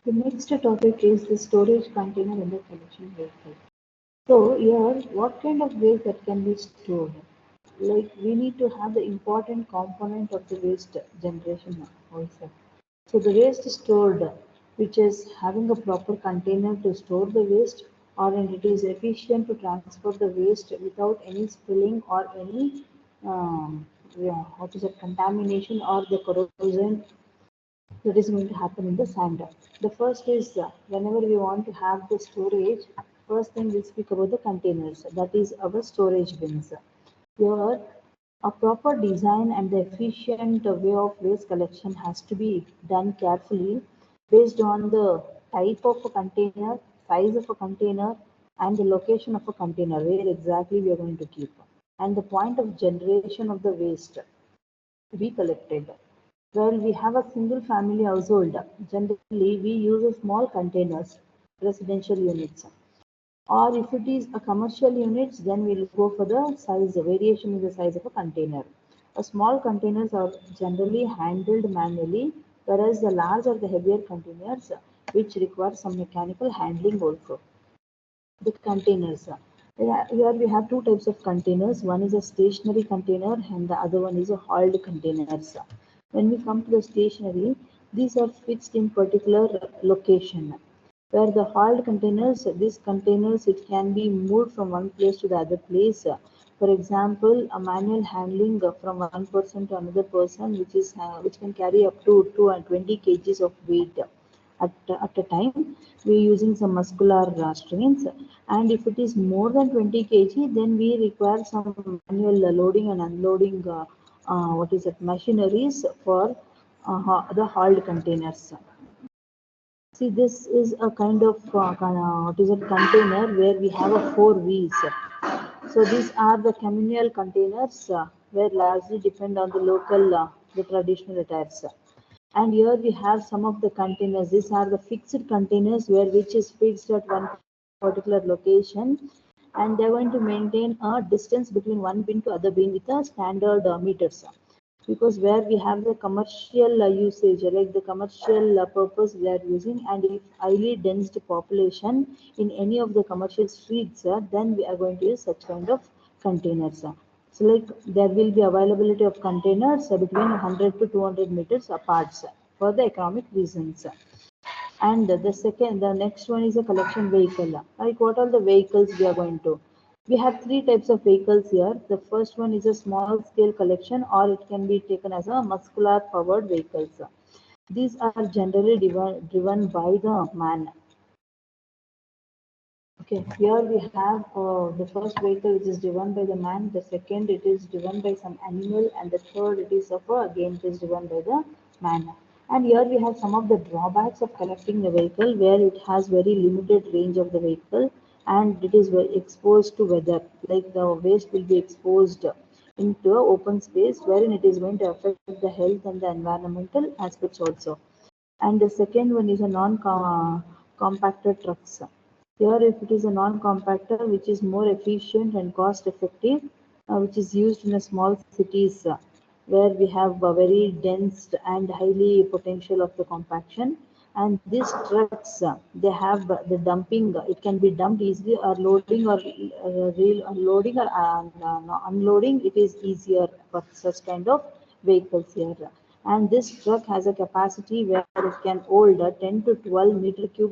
The next topic is the storage container in the collection vehicle. So here, what kind of waste that can be stored? Like we need to have the important component of the waste generation also. So the waste stored, which is having a proper container to store the waste, or and it is efficient to transport the waste without any spilling or any yeah, what is it, contamination or the corrosion that is going to happen in the sand. The first is whenever we want to have the storage, first thing we'll speak about the containers, that is our storage bins. Here, a proper design and the efficient way of waste collection has to be done carefully based on the type of a container, size of a container, and the location of a container, where exactly we are going to keep, and the point of generation of the waste to be collected. Well, we have a single family household. Generally, we use a small containers, residential units. Or if it is a commercial units, then we'll go for the size, variation in the size of a container. A small containers are generally handled manually, whereas the large or the heavier containers, which require some mechanical handling also. The containers. Yeah, here we have two types of containers. One is a stationary container and the other one is a hauled containers. When we come to the stationary, these are fixed in particular location. Where the hauled containers, these containers, it can be moved from one place to the other place. For example, a manual handling from one person to another person, which can carry up to 220 kgs of weight at a time. We're using some muscular strains, and if it is more than 20 kg, then we require some manual loading and unloading what is it, machineries for the hauled containers. See, this is a kind of what is it, container where we have a four wheels. So these are the communal containers where largely depend on the local, the traditional attires. And here we have some of the containers. These are the fixed containers where which is fixed at one particular location, and they're going to maintain a distance between one bin to other bin with a standard meters. Because where we have the commercial usage, like the commercial purpose we are using, and if highly dense population in any of the commercial streets, then we are going to use such kind of containers. So like there will be availability of containers between 100 to 200 meters apart for the economic reasons. And the next one is a collection vehicle. Like what are the vehicles we are going to? We have three types of vehicles here. The first one is a small scale collection, or it can be taken as a muscular powered vehicles. These are generally driven by the man. Okay, here we have the first vehicle which is driven by the man, the second it is driven by some animal, and the third it is of again it is driven by the man. And here we have some of the drawbacks of collecting the vehicle where it has very limited range of the vehicle and it is very exposed to weather. Like the waste will be exposed into a open space wherein it is going to affect the health and the environmental aspects also. And the second one is a non-compactor trucks. Here, if it is a non-compactor, which is more efficient and cost-effective, which is used in a small cities where we have a very dense and highly potential of the compaction. And these trucks, they have the dumping. It can be dumped easily, or loading or loading or unloading. It is easier for such kind of vehicles here. And this truck has a capacity where it can hold a 10 to 12 meter cube